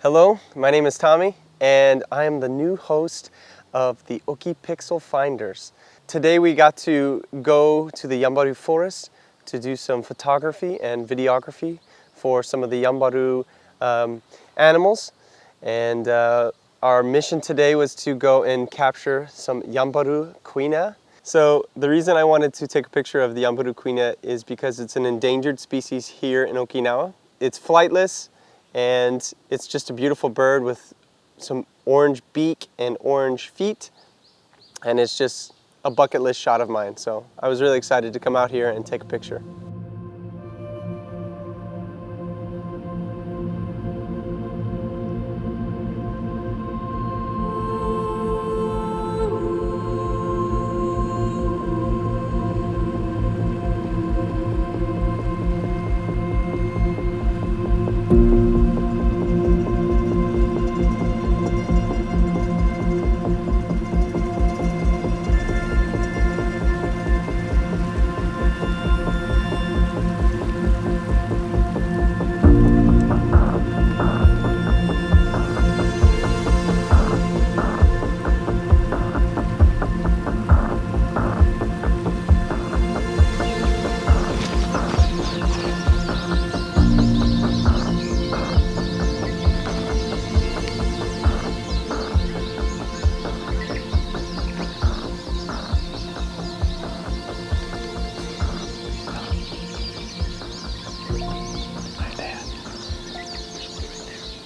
Hello, my name is Tommy, and I am the new host of the Pixel Finders. Today we got to go to the Yanbaru forest to do some photography and videography for some of the Yanbaru animals. And our mission today was to go and capture some Yanbaru kuina. So the reason I wanted to take a picture of the Yanbaru kuina is because it's an endangered species here in Okinawa. It's flightless, and it's just a beautiful bird with some orange beak and orange feet, and it's just a bucket list shot of mine. So I was really excited to come out here and take a picture.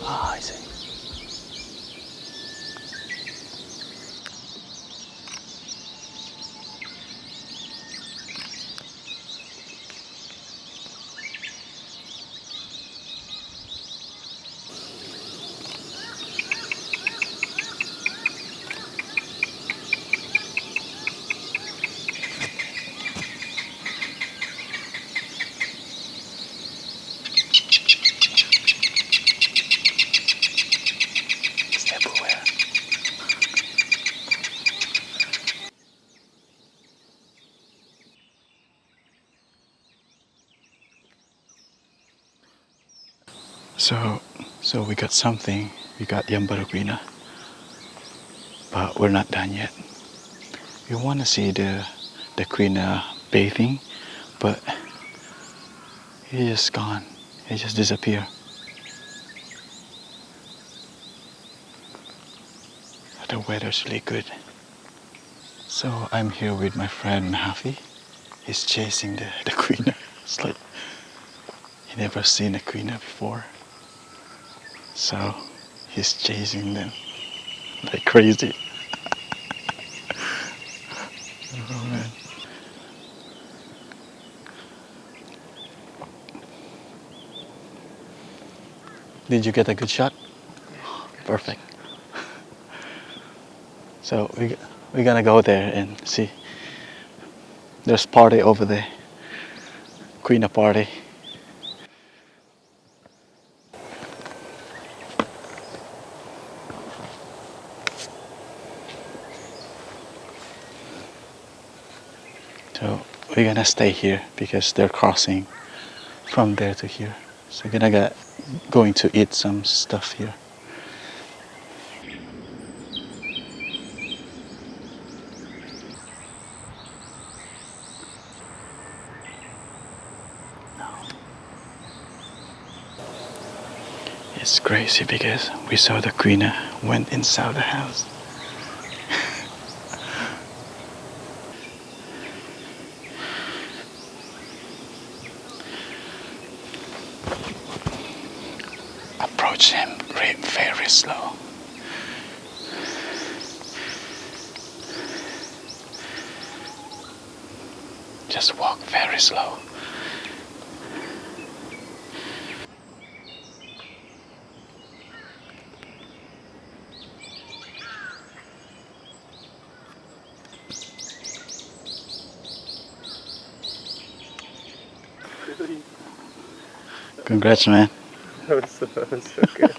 Ah, I see. It's everywhere. So we got something. We got Yanbaru kuina, but we're not done yet. We want to see the kuina bathing, but he just gone. He just disappeared. The weather's really good. So I'm here with my friend Hafi. He's chasing the kuina. It's like he never seen a kuina before. So he's chasing them like crazy. Oh man. Did you get a good shot? Perfect. So we're gonna go there and see. There's party over there. Kuina party. So we're gonna stay here because they're crossing from there to here. So we're gonna going to eat some stuff here. It's crazy because we saw the kuina went inside the house. Approach him very slow. Just walk very slow. Congrats, man. That was so good.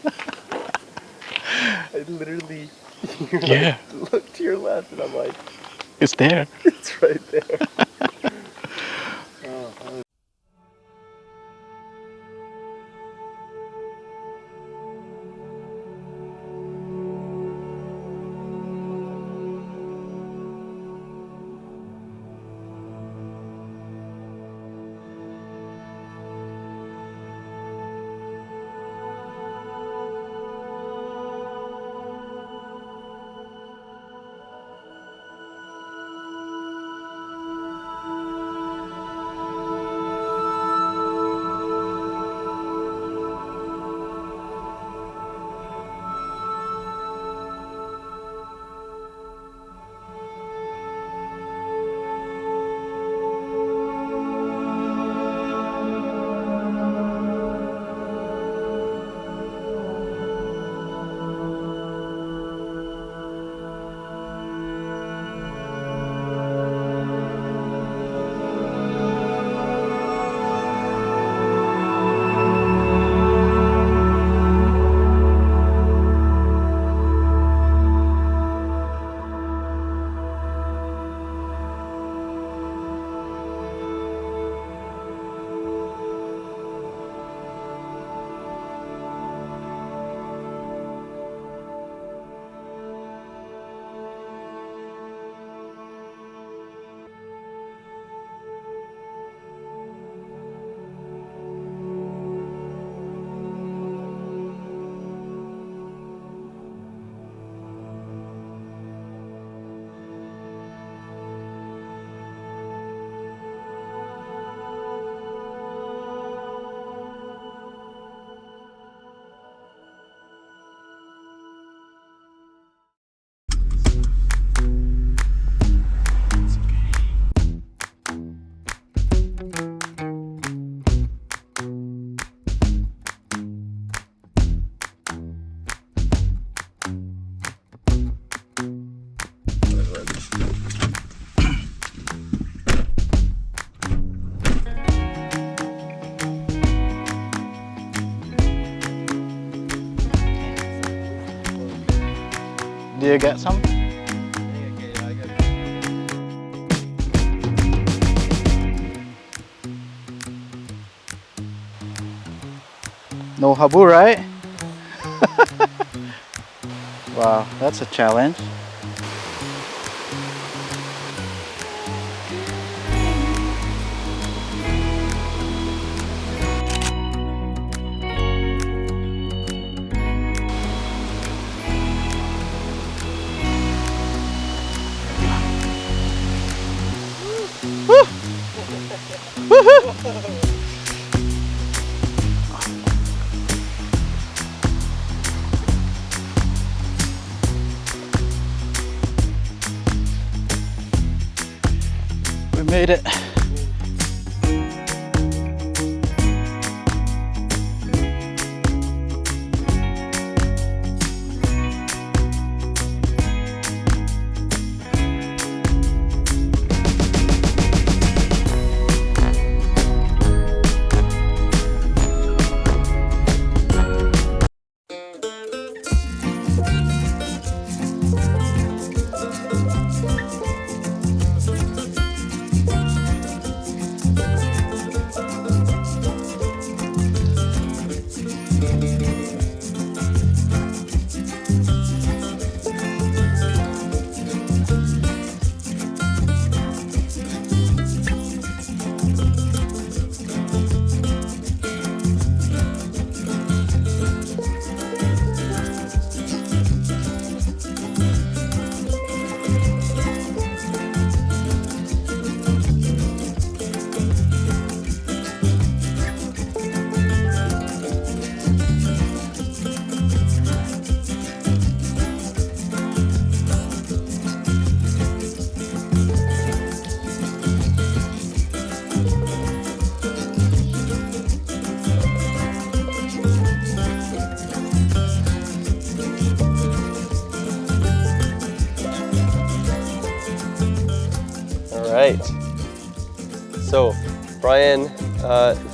I literally Yeah. looked to your left and I'm like, It's there. it's right there. Do you get some? No habu, right? Wow, that's a challenge. We made it. All right. So Brian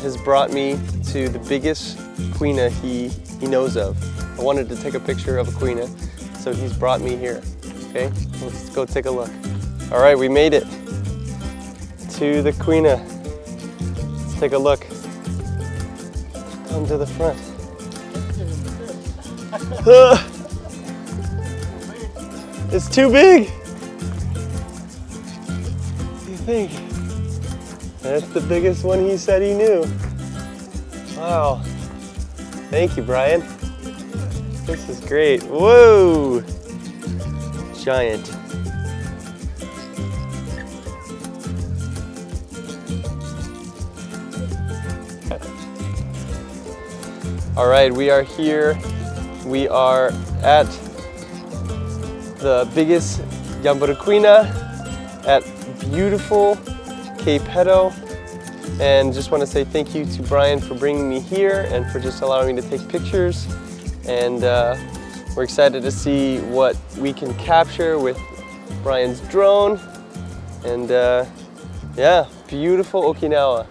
has brought me to the biggest kuina he knows of. I wanted to take a picture of a kuina, so he's brought me here. Okay, let's go take a look. All right, we made it to the kuina. Let's take a look. Come to the front. It's too big. What do you think? That's the biggest one he said he knew. Wow. Thank you, Brian. This is great. Whoa! Giant. All right, we are here. We are at the biggest Yanbaru kuina at beautiful Cape Hedo. And just want to say thank you to Brian for bringing me here and for just allowing me to take pictures. And we're excited to see what we can capture with Brian's drone. And yeah, beautiful Okinawa.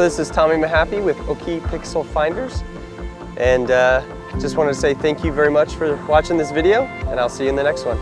this is Tommy Mahaffey with Oki Pixel Finders, and just wanted to say thank you very much for watching this video, and I'll see you in the next one.